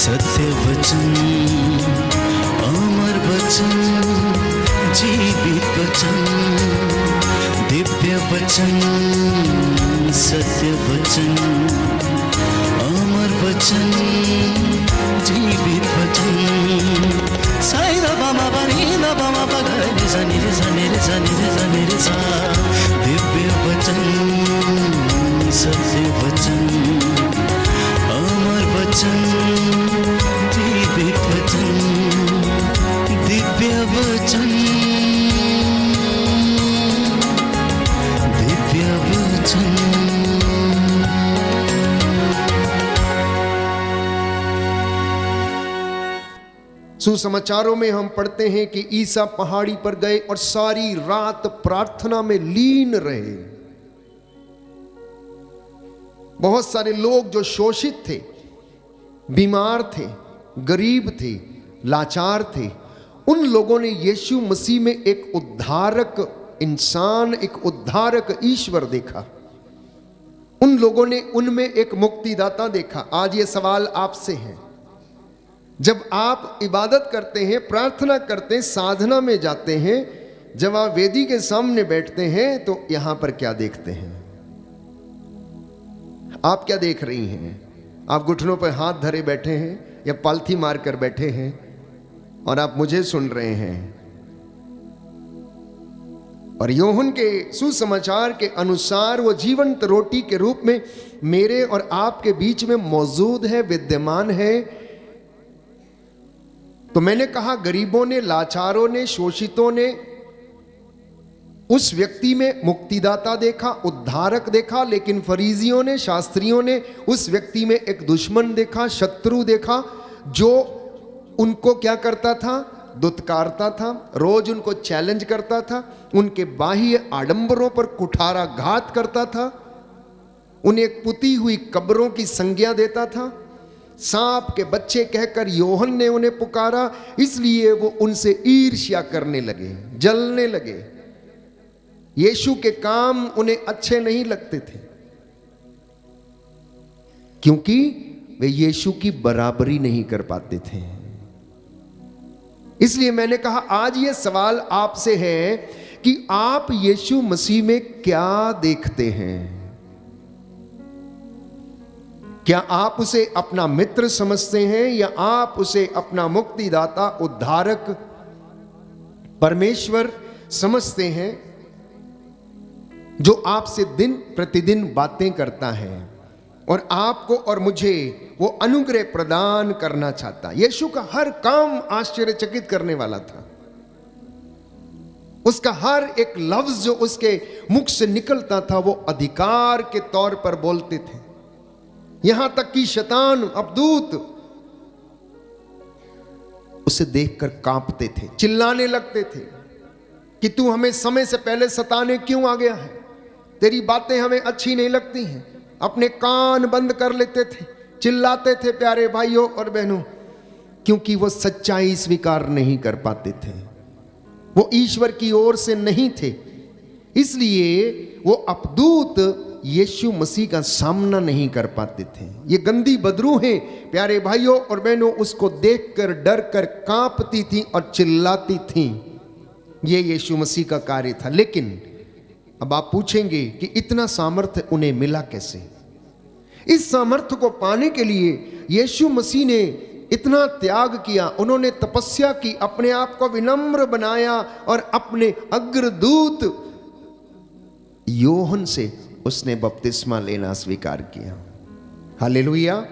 सत्य वचन, अमर वचन, जीवित वचन, दिव्य वचन, सत्य वचन, अमर वचन, जीवित वचन। साई दा बामा बनी दा बामा बगरे सा निरे सा निरे सा निरे सा निरे सा। दिव्य वचन, सत्य वचन, अमर वचन, जीवित वचन, दिव्य वचन, दिव्य वचन। सुसमाचारों में हम पढ़ते हैं कि ईसा पहाड़ी पर गए और सारी रात प्रार्थना में लीन रहे। बहुत सारे लोग जो शोषित थे, बीमार थे, गरीब थे, लाचार थे, उन लोगों ने यीशु मसीह में एक उद्धारक इंसान, एक उद्धारक ईश्वर देखा। उन लोगों ने उनमें एक मुक्तिदाता देखा। आज ये सवाल आपसे है, जब आप इबादत करते हैं, प्रार्थना करते हैं, साधना में जाते हैं, जब आप वेदी के सामने बैठते हैं, तो यहां पर क्या देखते हैं? आप क्या देख रही हैं? आप घुटनों पर हाथ धरे बैठे हैं या पालथी मार कर बैठे हैं और आप मुझे सुन रहे हैं? और यूहन्ना के सुसमाचार के अनुसार वो जीवंत रोटी के रूप में मेरे और आपके बीच में मौजूद है, विद्यमान है। तो मैंने कहा, गरीबों ने, लाचारों ने, शोषितों ने उस व्यक्ति में मुक्तिदाता देखा, उद्धारक देखा, लेकिन फरीसियों ने, शास्त्रियों ने उस व्यक्ति में एक दुश्मन देखा, शत्रु देखा, जो उनको क्या करता था? दुत्कारता था, रोज उनको चैलेंज करता था, उनके बाह्य आडंबरों पर कुठारा घात करता था, उन्हें पुती हुई कब्रों की संज्ञा देता था। सांप के बच्चे कहकर यूहन्ना ने उन्हें पुकारा, इसलिए वो उनसे ईर्ष्या करने लगे, जलने लगे। यीशु के काम उन्हें अच्छे नहीं लगते थे, क्योंकि वे यीशु की बराबरी नहीं कर पाते थे। इसलिए मैंने कहा, आज ये सवाल आपसे है कि आप यीशु मसीह में क्या देखते हैं? क्या आप उसे अपना मित्र समझते हैं या आप उसे अपना मुक्तिदाता, उद्धारक, परमेश्वर समझते हैं, जो आपसे दिन प्रतिदिन बातें करता है और आपको और मुझे वो अनुग्रह प्रदान करना चाहता? यीशु का हर काम आश्चर्यचकित करने वाला था। उसका हर एक लफ्ज जो उसके मुख से निकलता था, वो अधिकार के तौर पर बोलते थे। यहां तक कि शैतान, अबदूत उसे देखकर कांपते थे, चिल्लाने लगते थे कि तू हमें समय से पहले सताने क्यों आ गया है? तेरी बातें हमें अच्छी नहीं लगती हैं। अपने कान बंद कर लेते थे, चिल्लाते थे प्यारे भाइयों और बहनों, क्योंकि वो सच्चाई स्वीकार नहीं कर पाते थे, वो ईश्वर की ओर से नहीं थे। इसलिए वो अबदूत यीशु मसीह का सामना नहीं कर पाते थे। ये गंदी बदरूहें प्यारे भाइयों और बहनों उसको देखकर डर कर कांपती थी और चिल्लाती थी। ये यीशु मसीह का कार्य था। लेकिन अब आप पूछेंगे कि इतना सामर्थ्य उन्हें मिला कैसे? इस सामर्थ्य को पाने के लिए यीशु मसीह ने इतना त्याग किया, उन्होंने तपस्या की, अपने आप को विनम्र बनाया और अपने अग्रदूत यूहन्ना से उसने बपतिस्मा लेना स्वीकार किया। हालेलुया,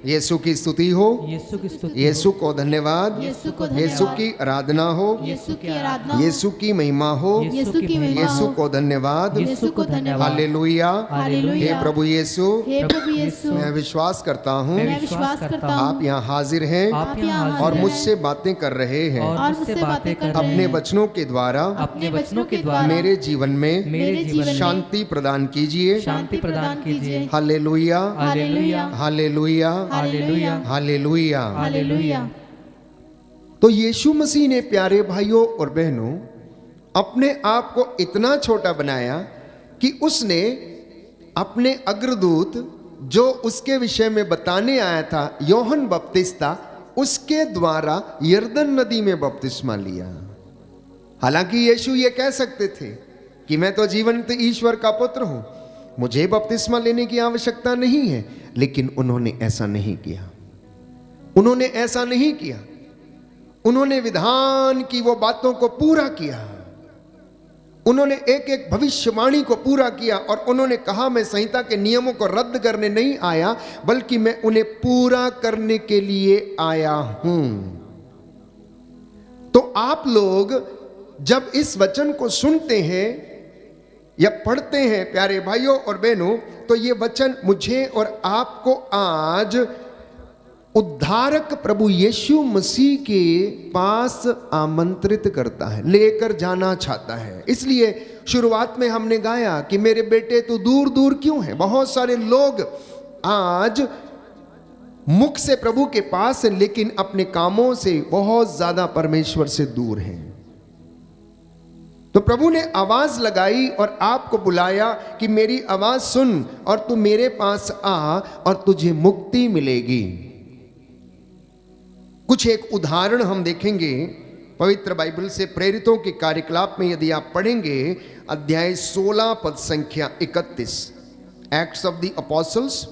यीशु की स्तुति हो, यीशु की स्तुति, यीशु को धन्यवाद, यीशु की आराधना हो, यीशु की आराधना, यीशु की महिमा हो, यीशु की महिमा, यीशु को धन्यवाद, यीशु को धन्यवाद। Hallelujah, hallelujah. हे प्रभु यीशु, हे प्रभु यीशु, मैं विश्वास करता हूँ मैं विश्वास करता हूँ आप यहाँ हाजिर हैं आप यहाँ हाजिर और हैं मुझसे बातें कर रहे हैं और मुझसे बातें कर रहे अपने हैं। वचनों के द्वारा अपने वचनों के द्वारा मेरे जीवन में मेरे जीवन में शांति प्रदान कीजिए। शांति प्रदान कीजिए। Hallelujah, hallelujah, hallelujah, hallelujah, hallelujah. Hallelujah. तो यीशु मसीह ने प्यारे भाइयों और बहनों अपने आप को इतना छोटा बनाया कि उसने अपने अग्रदूत जो उसके विषय में बताने आया था, यूहन्ना बपतिस्ता, उसके द्वारा यरदन नदी में बपतिस्मा लिया। हालांकि यीशु ये कह सकते थे कि मैं तो जीवंत ईश्वर का पुत्र हूं, मुझे बपतिस्मा लेने की आवश्यकता नहीं है, लेकिन उन्होंने ऐसा नहीं किया। उन्होंने ऐसा नहीं किया। उन्होंने विधान की वो बातों को पूरा किया। उन्होंने एक एक भविष्यवाणी को पूरा किया और उन्होंने कहा, मैं संहिता के नियमों को रद्द करने नहीं आया, बल्कि मैं उन्हें पूरा करने के लिए आया हूं। तो आप लोग जब इस वचन को सुनते हैं या पढ़ते हैं प्यारे भाइयों और बहनों, तो ये वचन मुझे और आपको आज उद्धारक प्रभु यीशु मसीह के पास आमंत्रित करता है, लेकर जाना चाहता है। इसलिए शुरुआत में हमने गाया कि मेरे बेटे तू दूर दूर क्यों है। बहुत सारे लोग आज मुख से प्रभु के पास है, लेकिन अपने कामों से बहुत ज्यादा परमेश्वर से दूर हैं। तो प्रभु ने आवाज लगाई और आपको बुलाया कि मेरी आवाज सुन और तू मेरे पास आ और तुझे मुक्ति मिलेगी। कुछ एक उदाहरण हम देखेंगे पवित्र बाइबल से, प्रेरितों के कार्यकलाप में यदि आप पढ़ेंगे, अध्याय 16 पद संख्या 31, Acts of the Apostles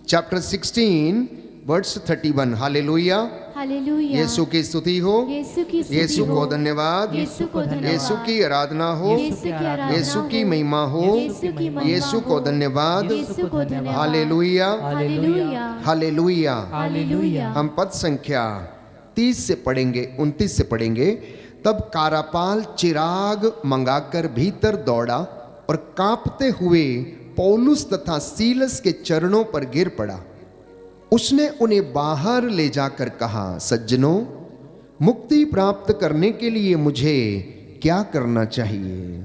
chapter 16 verse 31। हालेलुया, हालेलुया। यीशु की स्तुति हो, यीशु की स्तुति यीशु हो, को धन्यवाद, यीशु को धन्यवाद, यीशु की आराधना हो, यीशु की आराधना यीशु की हो, महिमा हो, यीशु की महिमा यीशु को हो, धन्यवाद। यीशु को धन्यवाद। Hallelujah, hallelujah, hallelujah. हालेलुया। हम पद संख्या 30 से पढ़ेंगे, 29 से पढ़ेंगे। तब कारापाल चिराग मंगाकर भीतर दौड़ा और कांपते हुए पौलुस तथा सीलस के चरणों पर गिर पड़ा। उसने उन्हें बाहर ले जाकर कहा, सज्जनों, मुक्ति प्राप्त करने के लिए मुझे क्या करना चाहिए?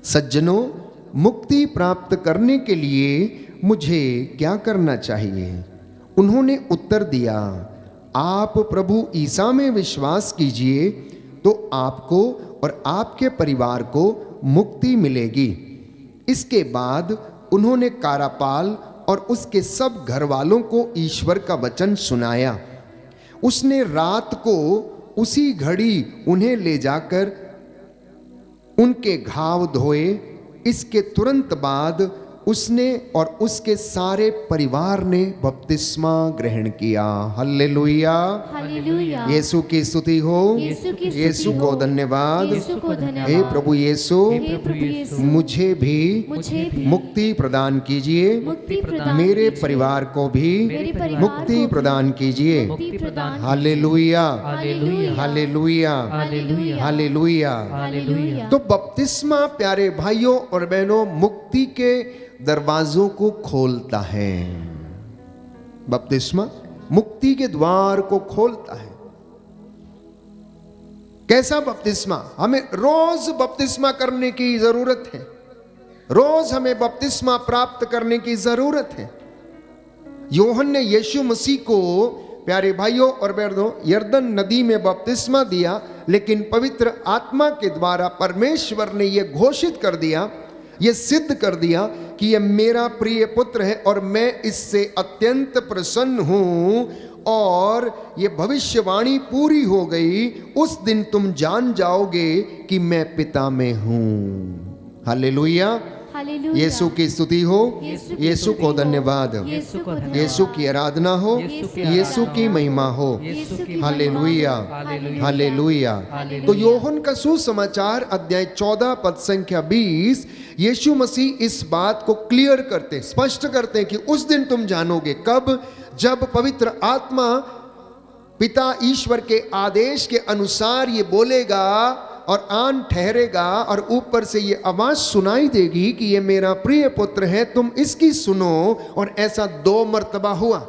सज्जनों, मुक्ति प्राप्त करने के लिए मुझे क्या करना चाहिए? उन्होंने उत्तर दिया, आप प्रभु ईसा में विश्वास कीजिए तो आपको और आपके परिवार को मुक्ति मिलेगी। इसके बाद उन्होंने कारापाल और उसके सब घर वालों को ईश्वर का वचन सुनाया। उसने रात को उसी घड़ी उन्हें ले जाकर उनके घाव धोए। इसके तुरंत बाद उसने और उसके सारे परिवार ने बपतिस्मा ग्रहण किया। Hallelujah, hallelujah. यीशु की स्तुति हो, यीशु की स्तुति यीशु को हो, धन्यवाद। यीशु को धन्यवाद। हे प्रभु यीशु, हे प्रभु यीशु, मुझे भी मुझे मुक्ति प्रदान कीजिए, मुक्ति प्रदान मेरे कीजिए, परिवार को भी मेरे परिवार मुक्ति को भी प्रदान कीजिए। मुक्ति प्रदान hallelujah, hallelujah, hallelujah, hallelujah, hallelujah. Hallelujah. तो बपतिस्मा प्यारे भाइयों और बहनों मुक्ति के दरवाजों को खोलता है। बपतिस्मा मुक्ति के द्वार को खोलता है। कैसा बपतिस्मा? हमें रोज बपतिस्मा करने की जरूरत है। रोज हमें बपतिस्मा प्राप्त करने की जरूरत है। यूहन्ना ने यीशु मसीह को प्यारे भाइयों और बहनों यरदन नदी में बपतिस्मा दिया, लेकिन पवित्र आत्मा के द्वारा परमेश्वर ने यह घोषित कर दिया, यह सिद्ध कर दिया कि यह मेरा प्रिय पुत्र है और मैं इससे अत्यंत प्रसन्न हूं। और ये भविष्यवाणी पूरी हो गई, उस दिन तुम जान जाओगे कि मैं पिता में हूं। हालेलुया, हालेलुया। यीशु की स्तुति हो, यीशु की यीशु को स्तुति हो, धन्यवाद, यीशु को धन्यवाद, यीशु की आराधना हो, यीशु की महिमा हो। यीशु की हालेलुया, महिमा हो। हालेलुया। तो यूहन्ना का सुसमाचार अध्याय 14 पद संख्या 20, यीशु मसीह इस बात को क्लियर करते, स्पष्ट करते हैं कि उस दिन तुम जानोगे। कब? जब पवित्र आत्मा पिता ईश्वर के आदेश के अनुसार ये बोलेगा और आन ठहरेगा और ऊपर से ये आवाज सुनाई देगी कि ये मेरा प्रिय पुत्र है, तुम इसकी सुनो। और ऐसा 2 मर्तबा हुआ,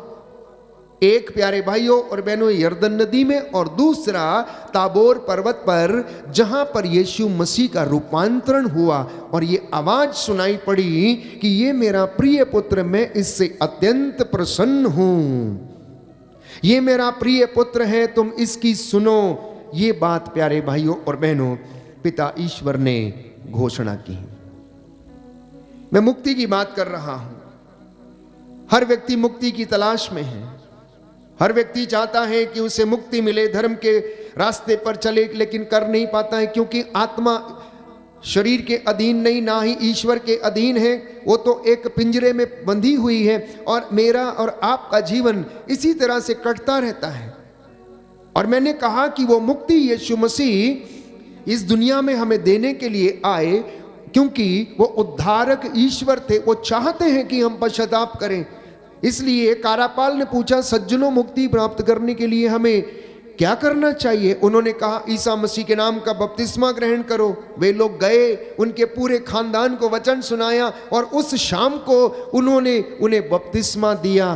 एक प्यारे भाइयों और बहनों यरदन नदी में, और दूसरा ताबोर पर्वत पर, जहां पर यीशु मसीह का रूपांतरण हुआ और ये आवाज सुनाई पड़ी कि ये मेरा प्रिय पुत्र, मैं इससे अत्यंत प्रसन्न हूं, ये मेरा प्रिय पुत्र है, तुम इसकी सुनो। ये बात प्यारे भाइयों और बहनों पिता ईश्वर ने घोषणा की। मैं मुक्ति की बात कर रहा हूं। हर व्यक्ति मुक्ति की तलाश में है। हर व्यक्ति चाहता है कि उसे मुक्ति मिले, धर्म के रास्ते पर चले, लेकिन कर नहीं पाता है, क्योंकि आत्मा शरीर के अधीन नहीं, ना ही ईश्वर के अधीन है। वो तो एक पिंजरे में बंधी हुई है और मेरा और आपका जीवन इसी तरह से कटता रहता है। और मैंने कहा कि वो मुक्ति यीशु मसीह इस दुनिया में हमें देने के लिए आए, क्योंकि वो उद्धारक ईश्वर थे। वो चाहते हैं कि हम पश्चाताप करें। इसलिए कारापाल ने पूछा, सज्जनों मुक्ति प्राप्त करने के लिए हमें क्या करना चाहिए? उन्होंने कहा, ईसा मसीह के नाम का बपतिस्मा ग्रहण करो। वे लोग गए, उनके पूरे खानदान को वचन सुनाया और उस शाम को उन्होंने उन्हें बपतिस्मा दिया।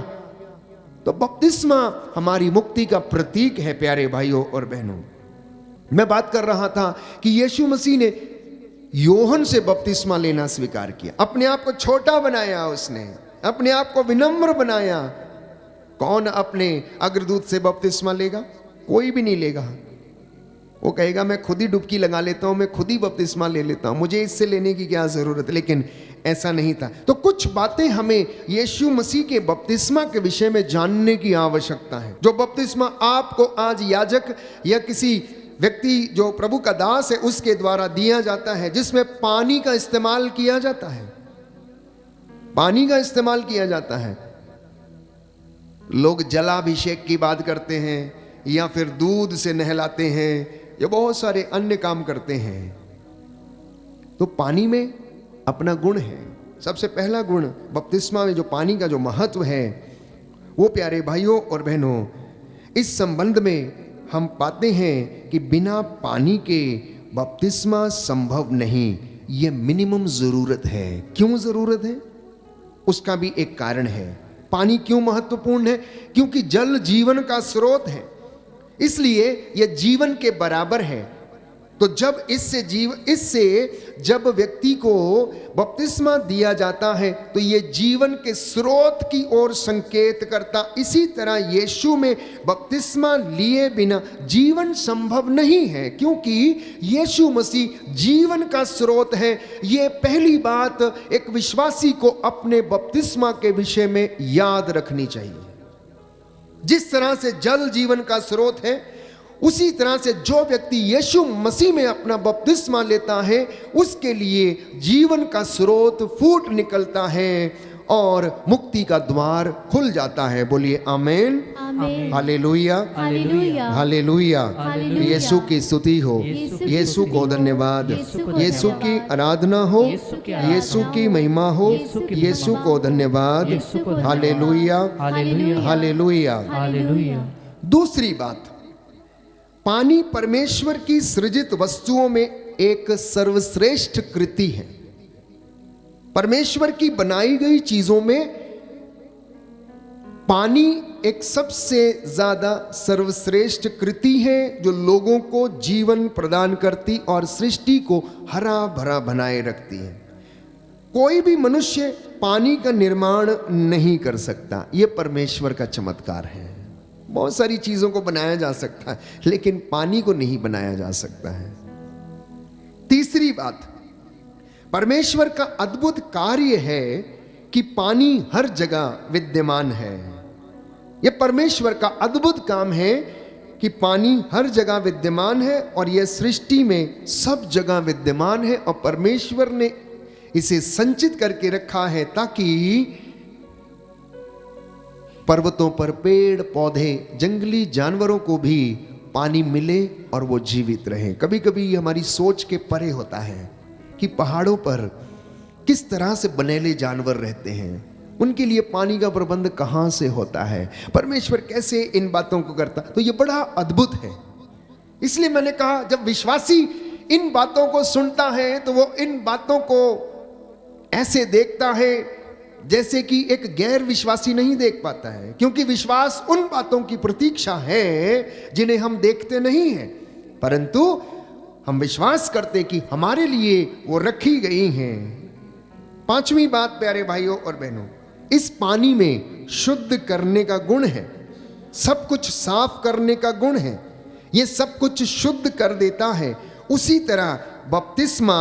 तो बपतिस्मा हमारी मुक्ति का प्रतीक है प्यारे भाइयों और बहनों। मैं बात कर रहा था कि यीशु मसीह ने योहन से बपतिस्मा लेना स्वीकार किया। अपने आप को छोटा बनाया, उसने अपने आप को विनम्र बनाया। कौन अपने अग्रदूत से बपतिस्मा लेगा? कोई भी नहीं लेगा। वो कहेगा मैं खुद ही डुबकी लगा लेता हूं, मैं खुद ही बपतिस्मा ले लेता हूं, मुझे इससे लेने की क्या जरूरत है। लेकिन ऐसा नहीं था। तो कुछ बातें हमें यीशु मसीह के बपतिस्मा के विषय में जानने की आवश्यकता है। जो बपतिस्मा आपको आज याजक या किसी व्यक्ति जो प्रभु का दास है उसके द्वारा दिया जाता है, जिसमें पानी का इस्तेमाल किया जाता है, पानी का इस्तेमाल किया जाता है। लोग जलाभिषेक की बात करते हैं या फिर दूध से नहलाते हैं या बहुत सारे अन्य काम करते हैं। तो पानी में अपना गुण है। सबसे पहला गुण बपतिस्मा में जो पानी का जो महत्व है, वो प्यारे भाइयों और बहनों, इस संबंध में हम पाते हैं कि बिना पानी के बपतिस्मा संभव नहीं। ये मिनिमम जरूरत है। क्यों जरूरत है? उसका भी एक कारण है। पानी क्यों महत्वपूर्ण है? क्योंकि जल जीवन का स्रोत है, इसलिए यह जीवन के बराबर है। तो जब इससे जब व्यक्ति को बपतिस्मा दिया जाता है तो ये जीवन के स्रोत की ओर संकेत करता। इसी तरह यीशु में बपतिस्मा लिए बिना जीवन संभव नहीं है, क्योंकि यीशु मसीह जीवन का स्रोत है। ये पहली बात एक विश्वासी को अपने बपतिस्मा के विषय में याद रखनी चाहिए। जिस तरह से जल जीवन का स्रोत है, उसी तरह से जो व्यक्ति यीशु मसीह में अपना बपतिस्मा लेता है उसके लिए जीवन का स्रोत फूट निकलता है और मुक्ति का द्वार खुल जाता है। बोलिए आमीन, आमीन, हालेलुया, हालेलुया, हालेलुया। हालेलुया। यीशु की स्तुति हो, यीशु को धन्यवाद, यीशु की आराधना हो, यीशु की महिमा हो, यीशु को धन्यवाद। Hallelujah, hallelujah, hallelujah. हालेलुया। दूसरी बात, पानी परमेश्वर की सृजित वस्तुओं में एक सर्वश्रेष्ठ कृति है। परमेश्वर की बनाई गई चीजों में पानी एक सबसे ज्यादा सर्वश्रेष्ठ कृति है, जो लोगों को जीवन प्रदान करती और सृष्टि को हरा भरा बनाए रखती है। कोई भी मनुष्य पानी का निर्माण नहीं कर सकता। यह परमेश्वर का चमत्कार है। बहुत सारी चीजों को बनाया जा सकता है, लेकिन पानी को नहीं बनाया जा सकता है। तीसरी बात, परमेश्वर का अद्भुत कार्य है कि पानी हर जगह विद्यमान है। यह परमेश्वर का अद्भुत काम है कि पानी हर जगह विद्यमान है और यह सृष्टि में सब जगह विद्यमान है और परमेश्वर ने इसे संचित करके रखा है ताकि पर्वतों पर पेड़ पौधे जंगली जानवरों को भी पानी मिले और वो जीवित रहे। कभी कभी हमारी सोच के परे होता है कि पहाड़ों पर किस तरह से बनेले जानवर रहते हैं, उनके लिए पानी का प्रबंध कहां से होता है, परमेश्वर कैसे इन बातों को करता। तो ये बड़ा अद्भुत है। इसलिए मैंने कहा, जब विश्वासी इन बातों को सुनता है तो वो इन बातों को ऐसे देखता है जैसे कि एक गैर विश्वासी नहीं देख पाता है, क्योंकि विश्वास उन बातों की प्रतीक्षा है जिन्हें हम देखते नहीं हैं, परंतु हम विश्वास करते कि हमारे लिए वो रखी गई हैं। पांचवी बात प्यारे भाइयों और बहनों, इस पानी में शुद्ध करने का गुण है, सब कुछ साफ करने का गुण है, ये सब कुछ शुद्ध कर देता है। उसी तरह बपतिस्मा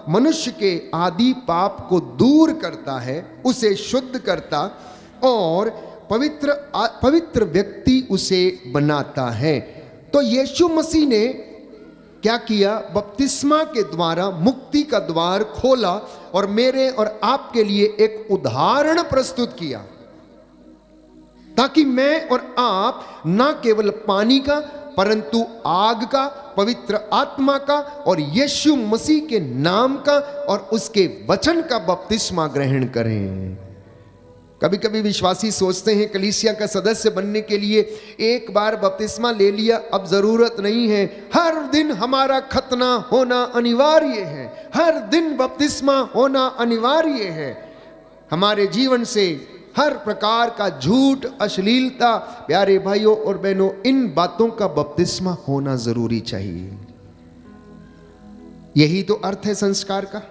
मनुष्य के आदि पाप को दूर करता है, उसे शुद्ध करता और पवित्र व्यक्ति उसे बनाता है। तो यीशु मसीह ने क्या किया? बपतिस्मा के द्वारा मुक्ति का द्वार खोला और मेरे और आपके लिए एक उदाहरण प्रस्तुत किया, ताकि मैं और आप ना केवल पानी का परंतु आग का, पवित्र आत्मा का और यीशु मसीह के नाम का और उसके वचन का बपतिस्मा ग्रहण करें। कभी कभी विश्वासी सोचते हैं कलीसिया का सदस्य बनने के लिए एक बार बपतिस्मा ले लिया, अब जरूरत नहीं है। हर दिन हमारा खतना होना अनिवार्य है, हर दिन बपतिस्मा होना अनिवार्य है। हमारे जीवन से हर प्रकार का झूठ, अश्लीलता, प्यारे भाइयों और बहनों, इन बातों का बपतिस्मा होना जरूरी चाहिए। यही तो अर्थ है संस्कार का,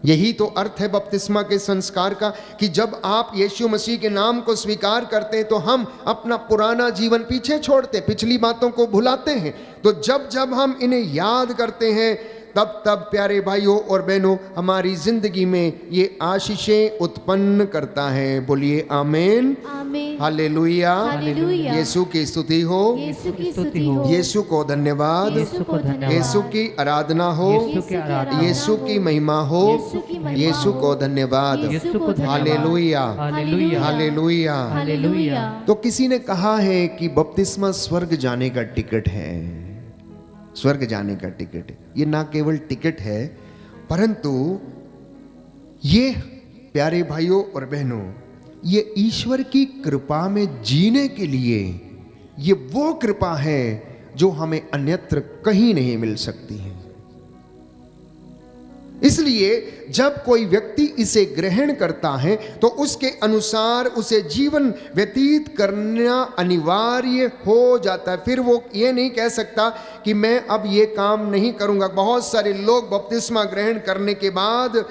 यही तो अर्थ है बपतिस्मा के संस्कार का, कि जब आप यीशु मसीह के नाम को स्वीकार करते हैं तो हम अपना पुराना जीवन पीछे छोड़ते, पिछली बातों को भुलाते हैं। तो जब जब हम इन्हें याद करते हैं तब तब प्यारे भाइयों और बहनों हमारी जिंदगी में ये आशीषें उत्पन्न करता है। बोलिए आमीन, आमीन, हालेलुया, हालेलुया। यीशु की स्तुति हो, यीशु की स्तुति हो, यीशु को धन्यवाद, यीशु को धन्यवाद, यीशु की आराधना हो, यीशु की आराधना, यीशु की महिमा हो, यीशु की महिमा यीशु हो, को धन्यवाद, यीशु को धन्यवाद, हालेलुया, हालेलुया, हालेलुया। हालेलुया। तो किसी ने कहा है कि बपतिस्मा स्वर्ग जाने का टिकट है, स्वर्ग जाने का टिकट है। ये ना केवल टिकट है परंतु ये प्यारे भाइयों और बहनों, ये ईश्वर की कृपा में जीने के लिए ये वो कृपा है जो हमें अन्यत्र कहीं नहीं मिल सकती है। इसलिए जब कोई व्यक्ति इसे ग्रहण करता है तो उसके अनुसार उसे जीवन व्यतीत करना अनिवार्य हो जाता है। फिर वो ये नहीं कह सकता कि मैं अब ये काम नहीं करूंगा। बहुत सारे लोग बपतिस्मा ग्रहण करने के बाद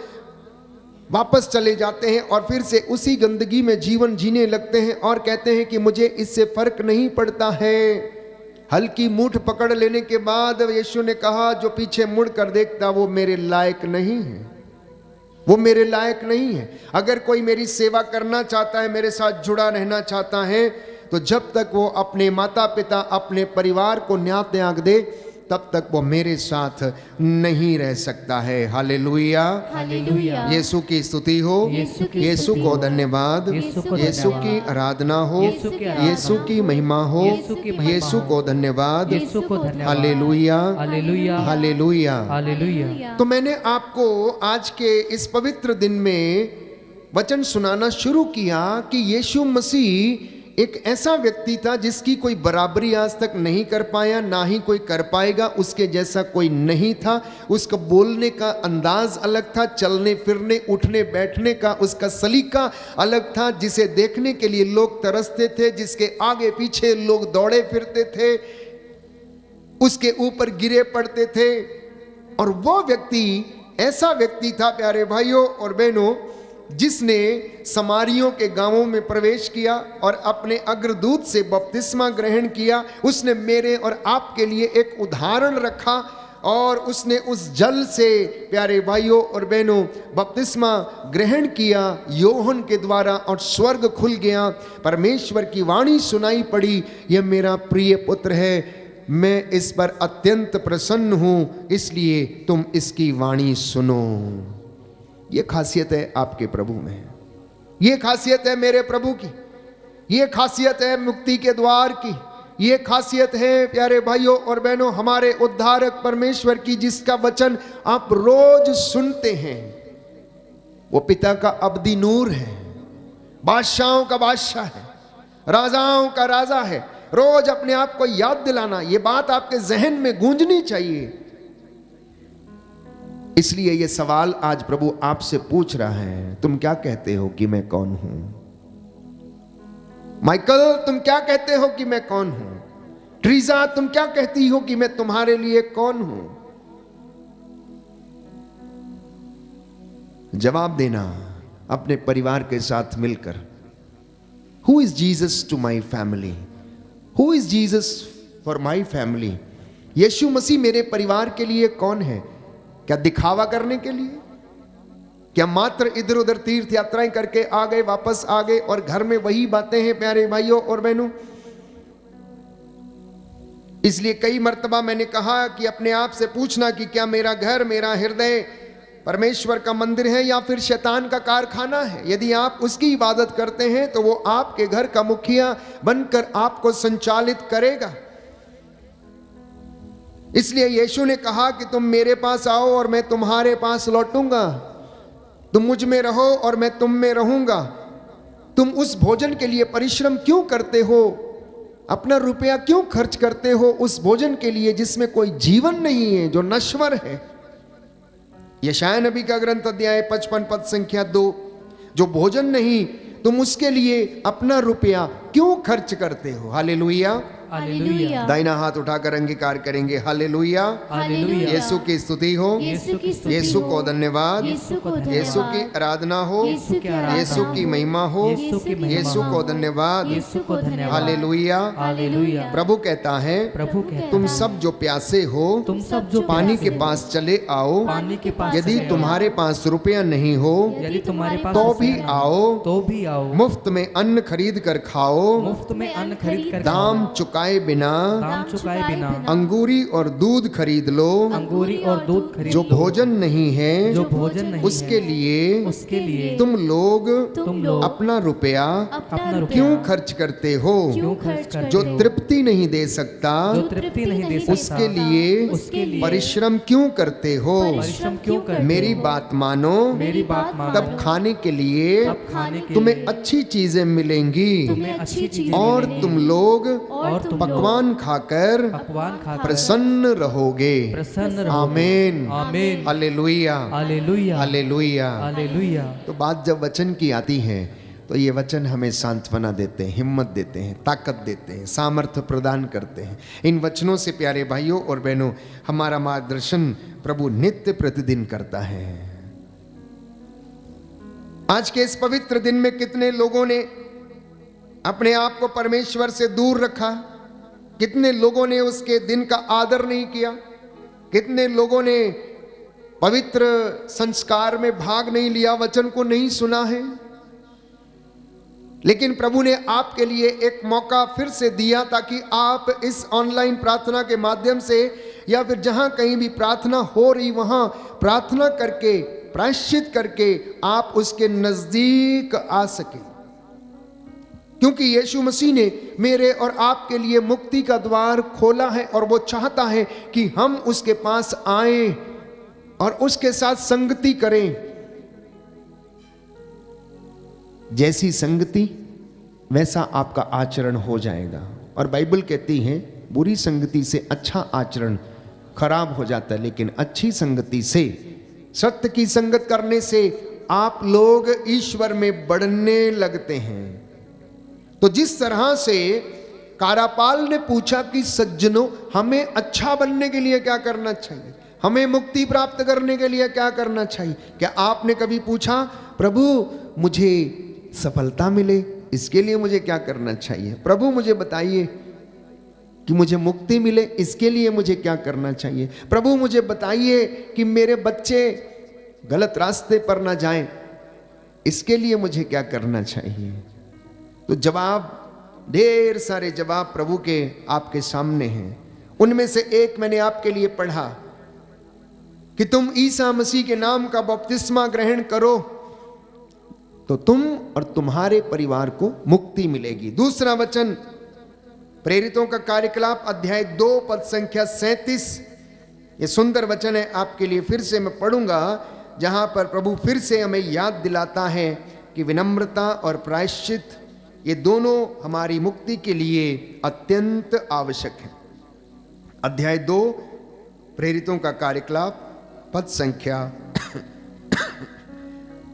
वापस चले जाते हैं और फिर से उसी गंदगी में जीवन जीने लगते हैं और कहते हैं कि मुझे इससे फर्क नहीं पड़ता है। हल्की मूठ पकड़ लेने के बाद यीशु ने कहा जो पीछे मुड़ कर देखता वो मेरे लायक नहीं है, वो मेरे लायक नहीं है। अगर कोई मेरी सेवा करना चाहता है, मेरे साथ जुड़ा रहना चाहता है, तो जब तक वो अपने माता पिता, अपने परिवार को न्याय त्याग दे तब तक वो मेरे साथ नहीं रह सकता है। हालेलुया, हालेलुया। यीशु की स्तुति हो, यीशु की यीशु स्तुति को हो, धन्यवाद, यीशु को यीशु धन्यवाद, की आराधना हो, यीशु की आराधना, यीशु की महिमा हो, यीशु की महिमा यीशु हो, को धन्यवाद, यीशु को धन्यवाद, हालेलुया, हालेलुया, हालेलुया। हालेलुया। तो मैंने आपको आज के इस पवित्र दिन में वचन सुनाना शुरू किया कि यीशु मसीह एक ऐसा व्यक्ति था जिसकी कोई बराबरी आज तक नहीं कर पाया, ना ही कोई कर पाएगा। उसके जैसा कोई नहीं था। उसका बोलने का अंदाज अलग था, चलने फिरने उठने बैठने का उसका सलीका अलग था, जिसे देखने के लिए लोग तरसते थे, जिसके आगे पीछे लोग दौड़े फिरते थे, उसके ऊपर गिरे पड़ते थे। और वो व्यक्ति ऐसा व्यक्ति था प्यारे भाइयों और बहनों, जिसने समारियों के गांवों में प्रवेश किया और अपने अग्रदूत से बपतिस्मा ग्रहण किया। उसने मेरे और आपके लिए एक उदाहरण रखा और उसने उस जल से प्यारे भाइयों और बहनों बपतिस्मा ग्रहण किया योहन के द्वारा और स्वर्ग खुल गया। परमेश्वर की वाणी सुनाई पड़ी, यह मेरा प्रिय पुत्र है, मैं इस पर अत्यंत प्रसन्न हूं, इसलिए तुम इसकी वाणी सुनो। ये खासियत है आपके प्रभु में, ये खासियत है मेरे प्रभु की, ये खासियत है मुक्ति के द्वार की, ये खासियत है प्यारे भाइयों और बहनों हमारे उद्धारक परमेश्वर की, जिसका वचन आप रोज सुनते हैं। वो पिता का अब्दी नूर है, बादशाहों का बादशाह है, राजाओं का राजा है। रोज अपने आप को याद दिलाना, ये बात आपके जहन में गूंजनी चाहिए। इसलिए ये सवाल आज प्रभु आपसे पूछ रहा है, तुम क्या कहते हो कि मैं कौन हूं? माइकल तुम क्या कहते हो कि मैं कौन हूं? ट्रीजा तुम क्या कहती हो कि मैं तुम्हारे लिए कौन हूं? जवाब देना अपने परिवार के साथ मिलकर। Who is Jesus to my family? Who is Jesus for my family? यीशु मसीह मेरे परिवार के लिए कौन है? क्या दिखावा करने के लिए? क्या मात्र इधर उधर तीर्थ यात्राएं करके आ गए, वापस आ गए और घर में वही बातें हैं प्यारे भाइयों और बहनों? इसलिए कई मर्तबा मैंने कहा कि अपने आप से पूछना कि क्या मेरा घर, मेरा हृदय परमेश्वर का मंदिर है या फिर शैतान का कारखाना है? यदि आप उसकी इबादत करते हैं तो वो आपके घर का मुखिया बनकर आपको संचालित करेगा। इसलिए यीशु ने कहा कि तुम मेरे पास आओ और मैं तुम्हारे पास लौटूंगा, तुम मुझ में रहो और मैं तुम में रहूंगा। तुम उस भोजन के लिए परिश्रम क्यों करते हो, अपना रुपया क्यों खर्च करते हो उस भोजन के लिए जिसमें कोई जीवन नहीं है, जो नश्वर है? यशायाह नबी का ग्रंथ अध्याय 55 पद संख्या 2, जो भोजन नहीं, तुम उसके लिए अपना रुपया क्यों खर्च करते हो? हालेलुया, हालेलुया, दाहिना हाथ उठाकर अंगीकार करेंगे। हालेलुया, हालेलुया। यीशु की स्तुति हो, यीशु की स्तुति यीशु हो, को धन्यवाद, यीशु को धन्यवाद, यीशु की आराधना हो, यीशु की आराधना यीशु की हो, महिमा हो, यीशु की महिमा यीशु हो, को धन्यवाद। यीशु को धन्यवाद। हालेलुया। हालेलुया। प्रभु कहता है, प्रभु कहता तुम है, सब जो प्यासे हो तुम सब जो पानी प्यासे के हो, पास चले आओ। पानी के पास यदि चले तुम्हारे पास रुपया नहीं हो यदि तुम्हारे पास तो भी रुपया नहीं, आओ, तो भी आओ, मुफ्त में अन्न खरीद कर खाओ, मुफ्त में अन्न खरीद कर दाम खाओ, चुकाए बिना दाम चुकाए बिना अंगूरी और दूध खरीद लो। अंगूरी और दूध खरीद जो लो, भोजन नहीं है जो भोजन नहीं उसके है, लिए उसके लिए तुम लोग तुम लोग अपना रुपया अपना रुपया क्यों खर्च करते हो? क्यों खर्च करते जो हो? तृप्ति नहीं दे सकता जो तृप्ति नहीं दे सकता, उसके लिए उसके लिए परिश्रम क्यों करते हो? परिश्रम क्यों करते मेरी हो? बात मानो, मेरी बात मानो, तब खाने के लिए तब खाने के तुम्हें लिए अच्छी चीजें मिलेंगी तुम्हें अच्छी चीजें और मिलेंगी, तुम लोग और तुम लोग पकवान खाकर पकवान खाकर प्रसन्न रहोगे। प्रसन्न रहोगे। आमीन, आमीन, हालेलुया, हालेलुया, हालेलुया। हालेलुया। तो बात जब वचन की आती है तो ये वचन हमें सांत्वना देते हैं, हिम्मत देते हैं, ताकत देते हैं, सामर्थ्य प्रदान करते हैं। इन वचनों से प्यारे भाइयों और बहनों हमारा मार्गदर्शन प्रभु नित्य प्रतिदिन करता है। आज के इस पवित्र दिन में कितने लोगों ने अपने आप को परमेश्वर से दूर रखा, कितने लोगों ने उसके दिन का आदर नहीं किया, कितने लोगों ने पवित्र संस्कार में भाग नहीं लिया, वचन को नहीं सुना है। लेकिन प्रभु ने आपके लिए एक मौका फिर से दिया ताकि आप इस ऑनलाइन प्रार्थना के माध्यम से या फिर जहां कहीं भी प्रार्थना हो रही वहां प्रार्थना करके, प्रायश्चित करके आप उसके नजदीक आ सके। क्योंकि यीशु मसीह ने मेरे और आपके लिए मुक्ति का द्वार खोला है और वो चाहता है कि हम उसके पास आएं और उसके साथ संगति करें। जैसी संगति वैसा आपका आचरण हो जाएगा। और बाइबल कहती है बुरी संगति से अच्छा आचरण खराब हो जाता है, लेकिन अच्छी संगति से, सत्य की संगत करने से आप लोग ईश्वर में बढ़ने लगते हैं। तो जिस तरह से कारापाल ने पूछा कि सज्जनों हमें अच्छा बनने के लिए क्या करना चाहिए, हमें मुक्ति प्राप्त करने के लिए क्या करना चाहिए, क्या आपने कभी पूछा प्रभु मुझे सफलता मिले इसके लिए मुझे क्या करना चाहिए? प्रभु मुझे बताइए कि मुझे मुक्ति मिले इसके लिए मुझे क्या करना चाहिए? प्रभु मुझे बताइए कि मेरे बच्चे गलत रास्ते पर ना जाएं इसके लिए मुझे क्या करना चाहिए? तो जवाब, ढेर सारे जवाब प्रभु के आपके सामने हैं। उनमें से एक मैंने आपके लिए पढ़ा कि तुम ईसा मसीह के नाम का बपतिस्मा ग्रहण करो तो तुम और तुम्हारे परिवार को मुक्ति मिलेगी। दूसरा वचन प्रेरितों का कार्यकलाप अध्याय 2 पद संख्या 37। ये सुंदर वचन है, आपके लिए फिर से मैं पढ़ूंगा, जहां पर प्रभु फिर से हमें याद दिलाता है कि विनम्रता और प्रायश्चित ये दोनों हमारी मुक्ति के लिए अत्यंत आवश्यक है। अध्याय 2 प्रेरितों का कार्यकलाप पद संख्या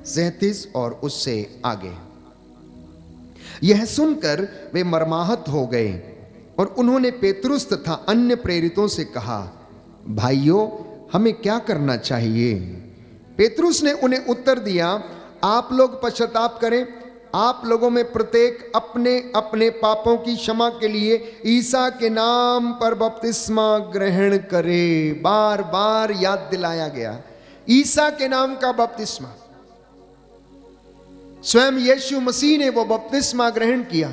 37 और उससे आगे। यह सुनकर वे मर्माहत हो गए और उन्होंने पेतरुस तथा अन्य प्रेरितों से कहा, भाइयों हमें क्या करना चाहिए? पेतरुस ने उन्हें उत्तर दिया, आप लोग पश्चाताप करें, आप लोगों में प्रत्येक अपने अपने पापों की क्षमा के लिए ईसा के नाम पर बपतिस्मा ग्रहण करे। बार बार याद दिलाया गया ईसा के नाम का बपतिस्मा। स्वयं यीशु मसीह ने वो बपतिस्मा ग्रहण किया,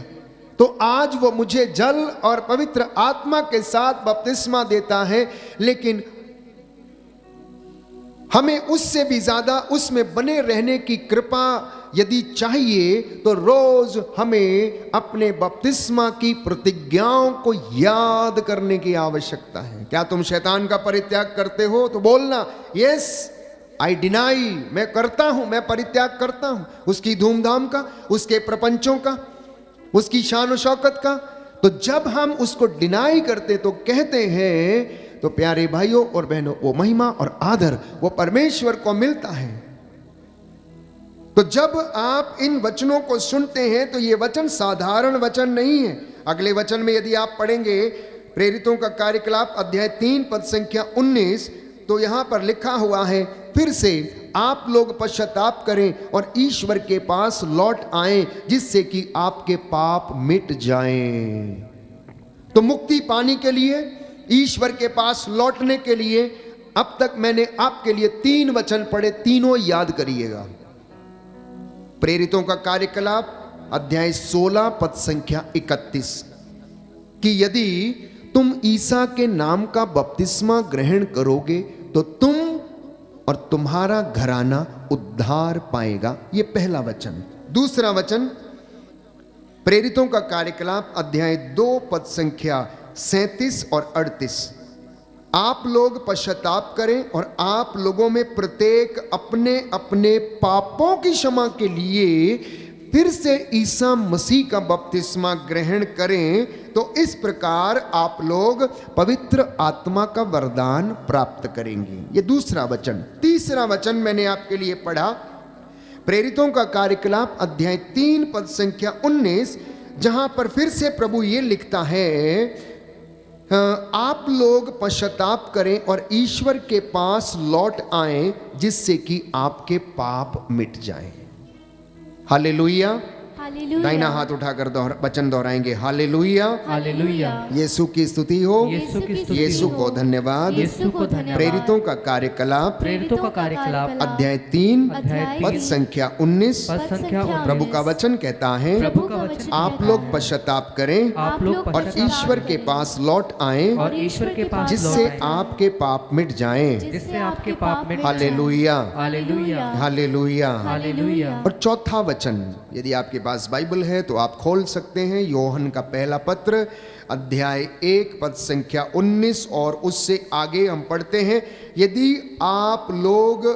तो आज वो मुझे जल और पवित्र आत्मा के साथ बपतिस्मा देता है। लेकिन हमें उससे भी ज्यादा उसमें बने रहने की कृपा यदि चाहिए तो रोज हमें अपने बपतिस्मा की प्रतिज्ञाओं को याद करने की आवश्यकता है। क्या तुम शैतान का परित्याग करते हो? तो बोलना, यस आई डिनाई, मैं करता हूं, मैं परित्याग करता हूं उसकी धूमधाम का, उसके प्रपंचों का, उसकी शान और शौकत का। तो जब हम उसको डिनाई करते तो कहते हैं, तो प्यारे भाइयों और बहनों, वो महिमा और आदर वो परमेश्वर को मिलता है। तो जब आप इन वचनों को सुनते हैं तो ये वचन साधारण वचन नहीं है। अगले वचन में यदि आप पढ़ेंगे प्रेरितों का कार्यकलाप अध्याय 3 पद संख्या 19, तो यहां पर लिखा हुआ है, फिर से आप लोग पश्चाताप करें और ईश्वर के पास लौट आएं जिससे कि आपके पाप मिट जाएं। तो मुक्ति पाने के लिए, ईश्वर के पास लौटने के लिए अब तक मैंने आपके लिए 3 वचन पढ़े, तीनों याद करिएगा। प्रेरितों का कार्यकलाप अध्याय 16 पद संख्या 31 कि यदि तुम ईसा के नाम का बपतिस्मा ग्रहण करोगे तो तुम और तुम्हारा घराना उद्धार पाएगा। यह पहला वचन। दूसरा वचन प्रेरितों का कार्यकलाप अध्याय 2 पद संख्या 37 और 38, आप लोग पश्चाताप करें और आप लोगों में प्रत्येक अपने अपने पापों की क्षमा के लिए फिर से ईसा मसीह का बपतिस्मा ग्रहण करें, तो इस प्रकार आप लोग पवित्र आत्मा का वरदान प्राप्त करेंगे। ये दूसरा वचन। तीसरा वचन मैंने आपके लिए पढ़ा प्रेरितों का कार्यकलाप अध्याय 3 पद संख्या 19, जहां पर फिर से प्रभु ये लिखता है, आप लोग पश्चाताप करें और ईश्वर के पास लौट आएं जिससे कि आपके पाप मिट जाएं। हालेलुया। दाहिना हाथ उठाकर वचन दोहराएंगे, हालेलुया। हालेलुया। यीशु की स्तुति हो, यीशु की स्तुति यीशु हो। को धन्यवाद। यीशु को धन्यवाद। प्रेरितों का कार्यकलाप प्रेरितों का कार्यकलाप अध्याय 3 अध्याय पद 3 संख्या 19, पद संख्या 19, प्रभु का वचन कहता है, प्रभु का वचन आप कहता लोग है, पश्चाताप करें आप लोग और पश्चाताप ईश्वर के करें पास लौट आएं और ईश्वर के पास जिससे लौट आएं, आपके पाप मिट जाएं। जिससे आपके पाप मिट जाएं। Hallelujah, hallelujah. हालेलुया। हालेलुया। और चौथा वचन, यदि आपके पास बाइबल है तो आप खोल सकते हैं, यूहन्ना का पहला पत्र अध्याय 1 पद संख्या 19 और उससे आगे हम पढ़ते हैं, यदि आप लोग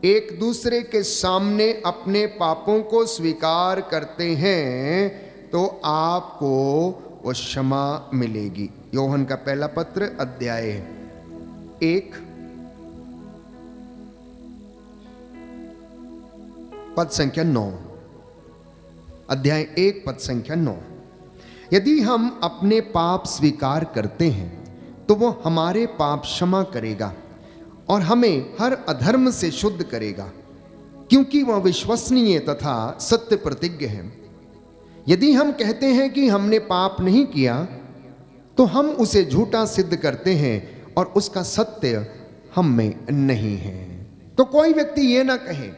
एक दूसरे के सामने अपने पापों को स्वीकार करते हैं तो आपको वो क्षमा मिलेगी। यूहन्ना का पहला पत्र अध्याय 1 पद संख्या 9, अध्याय 1 पद संख्या 9, यदि हम अपने पाप स्वीकार करते हैं तो वो हमारे पाप क्षमा करेगा और हमें हर अधर्म से शुद्ध करेगा, क्योंकि वह विश्वसनीय तथा सत्य प्रतिज्ञ है। यदि हम कहते हैं कि हमने पाप नहीं किया तो हम उसे झूठा सिद्ध करते हैं और उसका सत्य हम में नहीं है। तो कोई व्यक्ति ये ना कहे,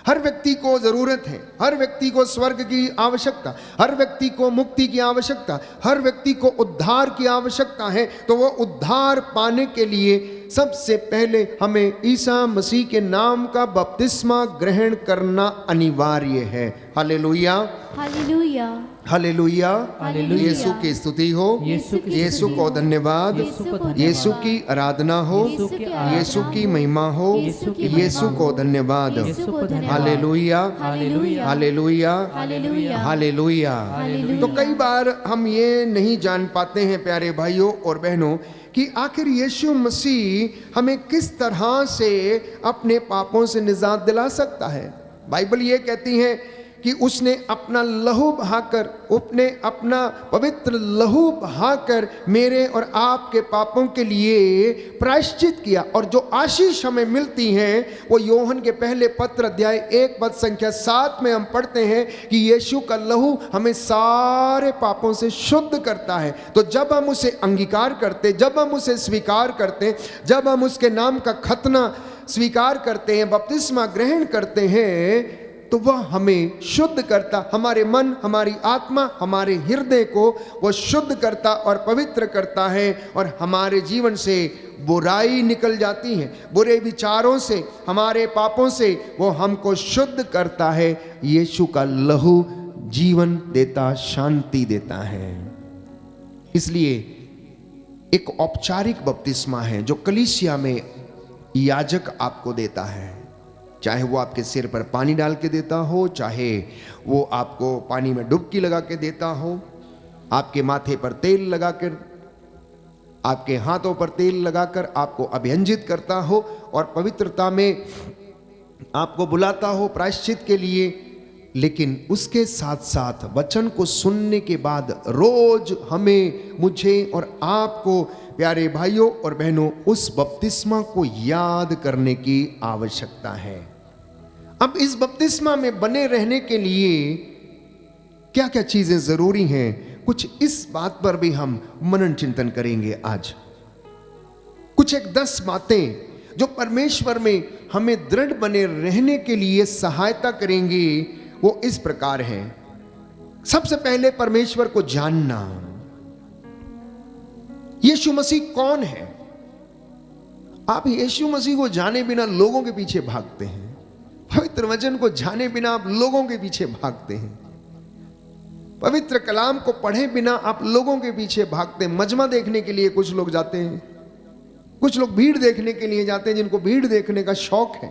हर व्यक्ति को जरूरत है, हर व्यक्ति को स्वर्ग की आवश्यकता, हर व्यक्ति को मुक्ति की आवश्यकता, हर व्यक्ति को उद्धार की आवश्यकता है, तो वो उद्धार पाने के लिए सबसे पहले हमें ईसा मसीह के नाम का बपतिस्मा ग्रहण करना अनिवार्य है। Hallelujah, hallelujah, hallelujah. हालेलुया। यीशु की स्तुति हो, यीशु को धन्यवाद, यीशु को धन्यवाद। यीशु की आराधना हो, यीशु की आराधना यीशु की महिमा हो, यीशु की यीशु महिमा को हो। धन्यवाद। यीशु को धन्यवाद। Hallelujah, hallelujah. Hallelujah, hallelujah. Hallelujah. Hallelujah. तो कई बार हम ये नहीं जान पाते हैं प्यारे भाइयों और बहनों कि आखिर यीशु मसीह हमें किस तरह से अपने पापों से निजात दिला सकता है। बाइबल ये कहती है कि उसने अपना लहू बहाकर, उसने अपना पवित्र लहू बहाकर मेरे और आपके पापों के लिए प्रायश्चित किया, और जो आशीष हमें मिलती है वो यूहन्ना के पहले पत्र अध्याय 1 पद संख्या 7 में हम पढ़ते हैं कि यीशु का लहू हमें सारे पापों से शुद्ध करता है। तो जब हम उसे अंगीकार करते, जब हम उसे स्वीकार करते, जब हम उसके नाम का खतना स्वीकार करते हैं, बपतिस्मा ग्रहण करते हैं, तो वह हमें शुद्ध करता, हमारे मन, हमारी आत्मा, हमारे हृदय को वह शुद्ध करता और पवित्र करता है, और हमारे जीवन से बुराई निकल जाती है, बुरे विचारों से, हमारे पापों से वो हमको शुद्ध करता है। यीशु का लहू जीवन देता, शांति देता है। इसलिए एक औपचारिक बपतिस्मा है जो कलीसिया में याजक आपको देता है, चाहे वो आपके सिर पर पानी डाल के देता हो, चाहे वो आपको पानी में डुबकी लगा के देता हो, आपके माथे पर तेल लगाकर, आपके हाथों पर तेल लगाकर आपको अभियंजित करता हो और पवित्रता में आपको बुलाता हो प्रायश्चित के लिए। लेकिन उसके साथ साथ वचन को सुनने के बाद रोज हमें, मुझे और आपको प्यारे भाइयों और बहनों उस बपतिस्मा को याद करने की आवश्यकता है। अब इस बपतिस्मा में बने रहने के लिए क्या क्या चीजें जरूरी हैं, कुछ इस बात पर भी हम मनन चिंतन करेंगे आज। कुछ एक 10 बातें जो परमेश्वर में हमें दृढ़ बने रहने के लिए सहायता करेंगी, वो इस प्रकार है। सबसे पहले परमेश्वर को जानना। यीशु मसीह कौन है? आप यीशु मसीह को जाने बिना लोगों के पीछे भागते हैं, पवित्र वचन को जाने बिना आप लोगों के पीछे भागते हैं, पवित्र कलाम को पढ़े बिना आप लोगों के पीछे भागते हैं। मजमा देखने के लिए कुछ लोग जाते हैं, कुछ लोग भीड़ देखने के लिए जाते हैं जिनको भीड़ देखने का शौक है,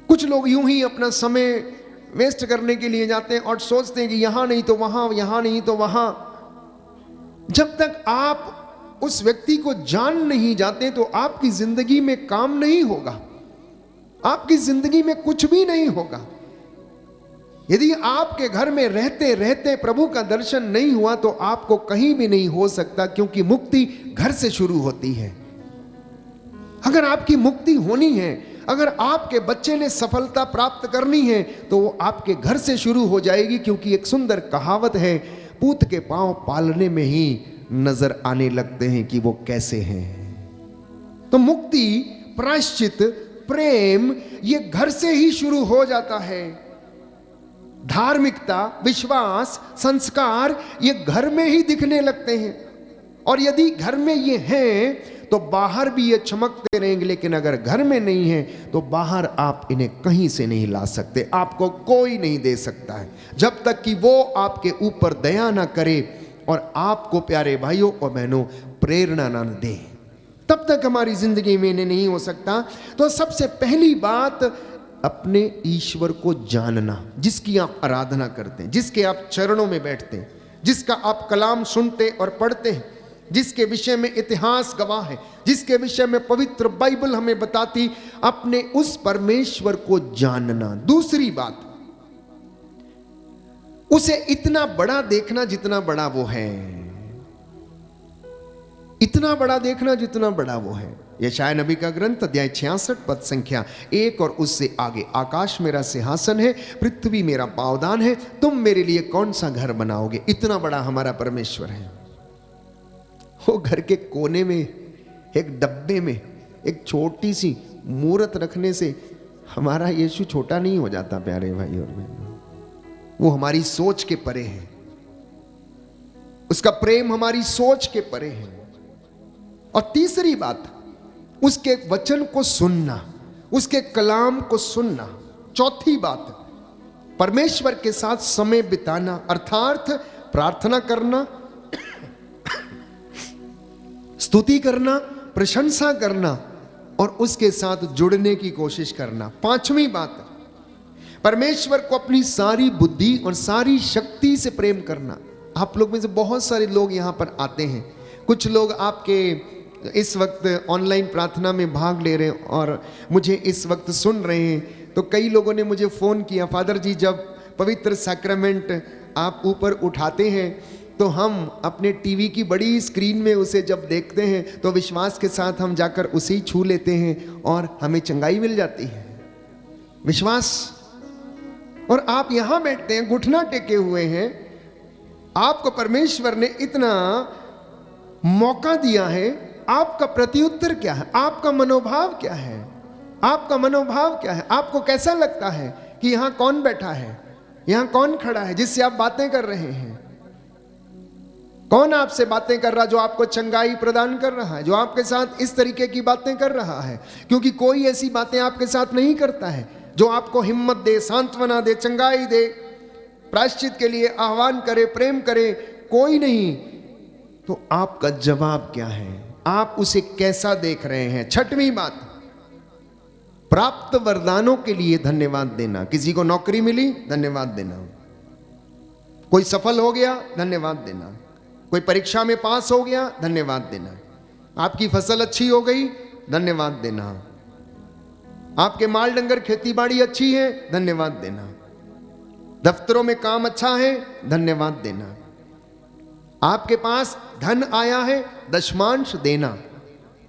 कुछ लोग यूं ही अपना समय वेस्ट करने के लिए जाते हैं और सोचते हैं कि यहां नहीं तो वहां, यहां नहीं तो वहां। जब तक आप उस व्यक्ति को जान नहीं जाते तो आपकी जिंदगी में काम नहीं होगा, आपकी जिंदगी में कुछ भी नहीं होगा। यदि आपके घर में रहते रहते प्रभु का दर्शन नहीं हुआ तो आपको कहीं भी नहीं हो सकता, क्योंकि मुक्ति घर से शुरू होती है। अगर आपकी मुक्ति होनी है, अगर आपके बच्चे ने सफलता प्राप्त करनी है तो वो आपके घर से शुरू हो जाएगी, क्योंकि एक सुंदर कहावत है, पूत के पांव पालने में ही नजर आने लगते हैं कि वो कैसे हैं। तो मुक्ति, प्रायश्चित, प्रेम ये घर से ही शुरू हो जाता है। धार्मिकता, विश्वास, संस्कार ये घर में ही दिखने लगते हैं, और यदि घर में ये हैं तो बाहर भी ये चमकते रहेंगे। लेकिन अगर घर में नहीं है तो बाहर आप इन्हें कहीं से नहीं ला सकते, आपको कोई नहीं दे सकता है, जब तक कि वो आपके ऊपर दया ना करे और आपको प्यारे भाइयों और बहनों प्रेरणा ना दे, तब तक हमारी जिंदगी में इन्हें नहीं हो सकता। तो सबसे पहली बात, अपने ईश्वर को जानना, जिसकी आप आराधना करते हैं, जिसके आप चरणों में बैठते हैं, जिसका आप कलाम सुनते और पढ़ते हैं, जिसके विषय में इतिहास गवाह है, जिसके विषय में पवित्र बाइबल हमें बताती, अपने उस परमेश्वर को जानना। दूसरी बात, उसे इतना बड़ा देखना जितना बड़ा वो है, इतना बड़ा देखना जितना बड़ा वो है। यशायाह नबी का ग्रंथ अध्याय 66 पद संख्या 1 और उससे आगे, आकाश मेरा सिंहासन है, पृथ्वी मेरा पावदान है, तुम मेरे लिए कौन सा घर बनाओगे। इतना बड़ा हमारा परमेश्वर है। वो घर के कोने में एक डब्बे में एक छोटी सी मूर्त रखने से हमारा यीशु छोटा नहीं हो जाता प्यारे भाई और बहनों। वो हमारी सोच के परे है, उसका प्रेम हमारी सोच के परे है। और तीसरी बात, उसके वचन को सुनना, उसके कलाम को सुनना। चौथी बात, परमेश्वर के साथ समय बिताना, अर्थात प्रार्थना करना, स्तुति करना, प्रशंसा करना और उसके साथ जुड़ने की कोशिश करना। पांचवी बात, परमेश्वर को अपनी सारी बुद्धि और सारी शक्ति से प्रेम करना। आप लोग में से बहुत सारे लोग यहाँ पर आते हैं, कुछ लोग आपके इस वक्त ऑनलाइन प्रार्थना में भाग ले रहे हैं और मुझे इस वक्त सुन रहे हैं। तो कई लोगों ने मुझे फ़ोन किया, फादर जी जब पवित्र सैक्रामेंट आप ऊपर उठाते हैं तो हम अपने टीवी की बड़ी स्क्रीन में उसे जब देखते हैं तो विश्वास के साथ हम जाकर उसे ही छू लेते हैं और हमें चंगाई मिल जाती है। विश्वास। और आप यहां बैठते हैं, घुटना टेके हुए हैं, आपको परमेश्वर ने इतना मौका दिया है, आपका प्रत्युत्तर क्या है, आपका मनोभाव क्या है? आपका मनोभाव क्या है? आपको कैसा लगता है कि यहां कौन बैठा है, यहां कौन खड़ा है जिससे आप बातें कर रहे हैं? कौन आपसे बातें कर रहा, जो आपको चंगाई प्रदान कर रहा है, जो आपके साथ इस तरीके की बातें कर रहा है? क्योंकि कोई ऐसी बातें आपके साथ नहीं करता है जो आपको हिम्मत दे, सांत्वना दे, चंगाई दे, प्रायश्चित के लिए आह्वान करे, प्रेम करे, कोई नहीं। तो आपका जवाब क्या है? आप उसे कैसा देख रहे हैं? छठवीं बात, प्राप्त वरदानों के लिए धन्यवाद देना। किसी को नौकरी मिली, धन्यवाद देना। कोई सफल हो गया, धन्यवाद देना। कोई परीक्षा में पास हो गया, धन्यवाद देना। आपकी फसल अच्छी हो गई, धन्यवाद देना। आपके माल डंगर खेती बाड़ी अच्छी है, धन्यवाद देना। दफ्तरों में काम अच्छा है, धन्यवाद देना। आपके पास धन आया है, दशमांश देना।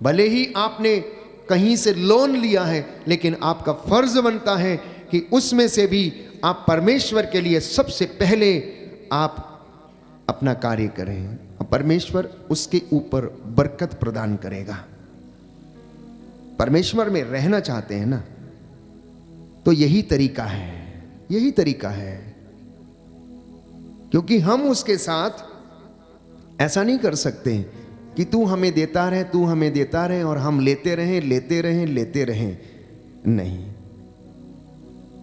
भले ही आपने कहीं से लोन लिया है, लेकिन आपका फर्ज बनता है कि उसमें से भी आप परमेश्वर के लिए सबसे पहले आप अपना कार्य करें, और परमेश्वर उसके ऊपर बरकत प्रदान करेगा। परमेश्वर में रहना चाहते हैं ना, तो यही तरीका है, यही तरीका है। क्योंकि हम उसके साथ ऐसा नहीं कर सकते कि तू हमें देता रहे, तू हमें देता रहे और हम लेते रहें, लेते रहें, लेते रहें। नहीं,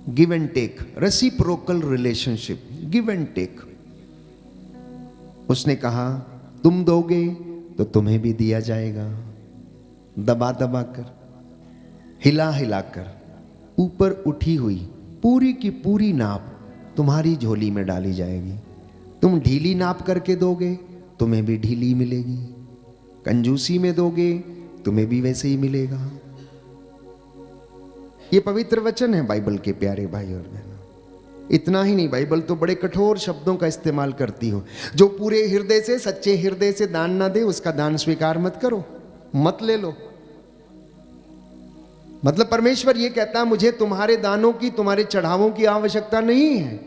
give and take, reciprocal relationship, give and take. उसने कहा तुम दोगे तो तुम्हें भी दिया जाएगा, दबा दबा कर, हिला हिला कर, ऊपर उठी हुई पूरी की पूरी नाप तुम्हारी झोली में डाली जाएगी। तुम ढीली नाप करके दोगे, तुम्हें भी ढीली मिलेगी। कंजूसी में दोगे, तुम्हें भी वैसे ही मिलेगा। ये पवित्र वचन है बाइबल के प्यारे भाई और बहनों। इतना ही नहीं, बाइबल तो बड़े कठोर शब्दों का इस्तेमाल करती हो। जो पूरे हृदय से, सच्चे हृदय से दान ना दे, उसका दान स्वीकार मत करो, मत ले लो। मतलब परमेश्वर ये कहता है, मुझे तुम्हारे दानों की, तुम्हारे चढ़ावों की आवश्यकता नहीं है।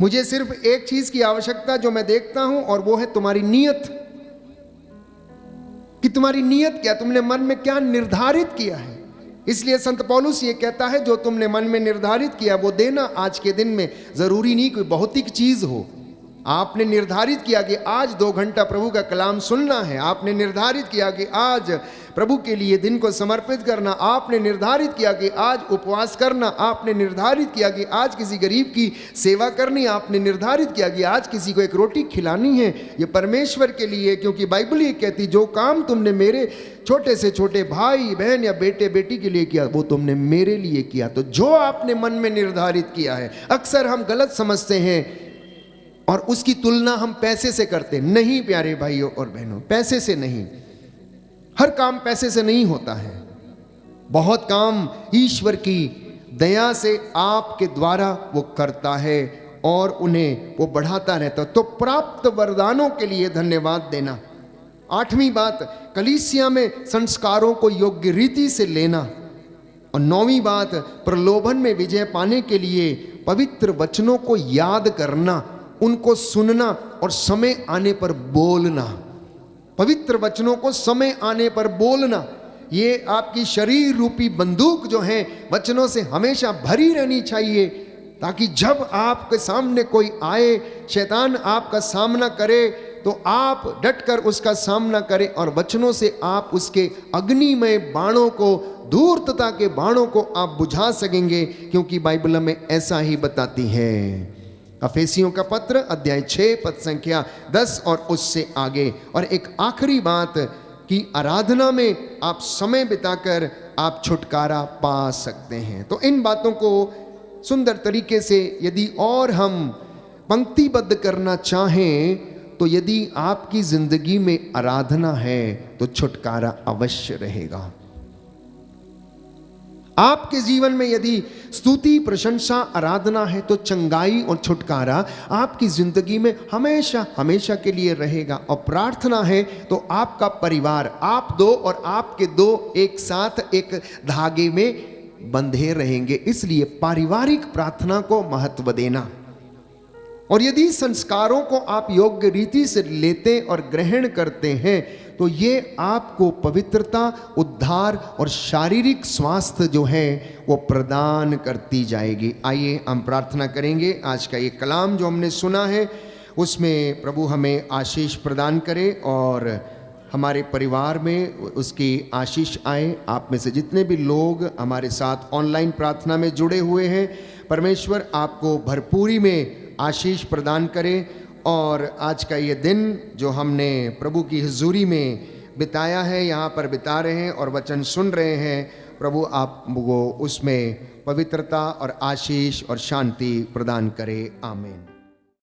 मुझे सिर्फ एक चीज की आवश्यकता जो मैं देखता हूं, और वो है तुम्हारी नीयत। कि तुम्हारी नीयत क्या, तुमने मन में क्या निर्धारित किया है। इसलिए संत पौलुस ये कहता है, जो तुमने मन में निर्धारित किया वो देना आज के दिन में। जरूरी नहीं कोई भौतिक चीज हो। आपने निर्धारित किया कि आज 2 घंटा प्रभु का कलाम सुनना है, आपने निर्धारित किया कि आज प्रभु के लिए दिन को समर्पित करना, आपने निर्धारित किया कि आज उपवास करना, आपने निर्धारित किया कि आज किसी गरीब की सेवा करनी, आपने निर्धारित किया कि आज किसी को एक रोटी खिलानी है। ये परमेश्वर के लिए, क्योंकि बाइबल ये कहती, जो काम तुमने मेरे छोटे से छोटे भाई बहन या बेटे बेटी के लिए किया, वो तुमने मेरे लिए किया। तो जो आपने मन में निर्धारित किया है, अक्सर हम गलत समझते हैं और उसकी तुलना हम पैसे से करते। नहीं प्यारे भाइयों और बहनों, पैसे से नहीं। हर काम पैसे से नहीं होता है। बहुत काम ईश्वर की दया से आपके द्वारा वो करता है और उन्हें वो बढ़ाता रहता। तो प्राप्त वरदानों के लिए धन्यवाद देना। 8वीं बात, कलीसिया में संस्कारों को योग्य रीति से लेना। और 9वीं बात, प्रलोभन में विजय पाने के लिए पवित्र वचनों को याद करना, उनको सुनना और समय आने पर बोलना। पवित्र वचनों को समय आने पर बोलना। ये आपकी शरीर रूपी बंदूक जो है, वचनों से हमेशा भरी रहनी चाहिए, ताकि जब आपके सामने कोई आए, शैतान आपका सामना करे, तो आप डटकर उसका सामना करें और वचनों से आप उसके अग्निमय बाणों को, धूर्तता के बाणों को आप बुझा सकेंगे। क्योंकि बाइबल हमें ऐसा ही बताती है। अफेसियों का पत्र अध्याय 6 पद संख्या 10 और उससे आगे। और एक आखिरी बात कि आराधना में आप समय बिताकर आप छुटकारा पा सकते हैं। तो इन बातों को सुंदर तरीके से यदि और हम पंक्तिबद्ध करना चाहें, तो यदि आपकी जिंदगी में आराधना है तो छुटकारा अवश्य रहेगा। आपके जीवन में यदि स्तुति, प्रशंसा, आराधना है तो चंगाई और छुटकारा आपकी जिंदगी में हमेशा हमेशा के लिए रहेगा। और प्रार्थना है तो आपका परिवार, आप दो और आपके दो एक साथ एक धागे में बंधे रहेंगे। इसलिए पारिवारिक प्रार्थना को महत्व देना। और यदि संस्कारों को आप योग्य रीति से लेते और ग्रहण करते हैं तो ये आपको पवित्रता, उद्धार और शारीरिक स्वास्थ्य जो है वो प्रदान करती जाएगी। आइए हम प्रार्थना करेंगे। आज का ये कलाम जो हमने सुना है उसमें प्रभु हमें आशीष प्रदान करे और हमारे परिवार में उसकी आशीष आए। आप में से जितने भी लोग हमारे साथ ऑनलाइन प्रार्थना में जुड़े हुए हैं, परमेश्वर आपको भरपूरी में आशीष प्रदान करे। और आज का ये दिन जो हमने प्रभु की हुजूरी में बिताया है, यहाँ पर बिता रहे हैं और वचन सुन रहे हैं, प्रभु आपको उसमें पवित्रता और आशीष और शांति प्रदान करे। आमीन।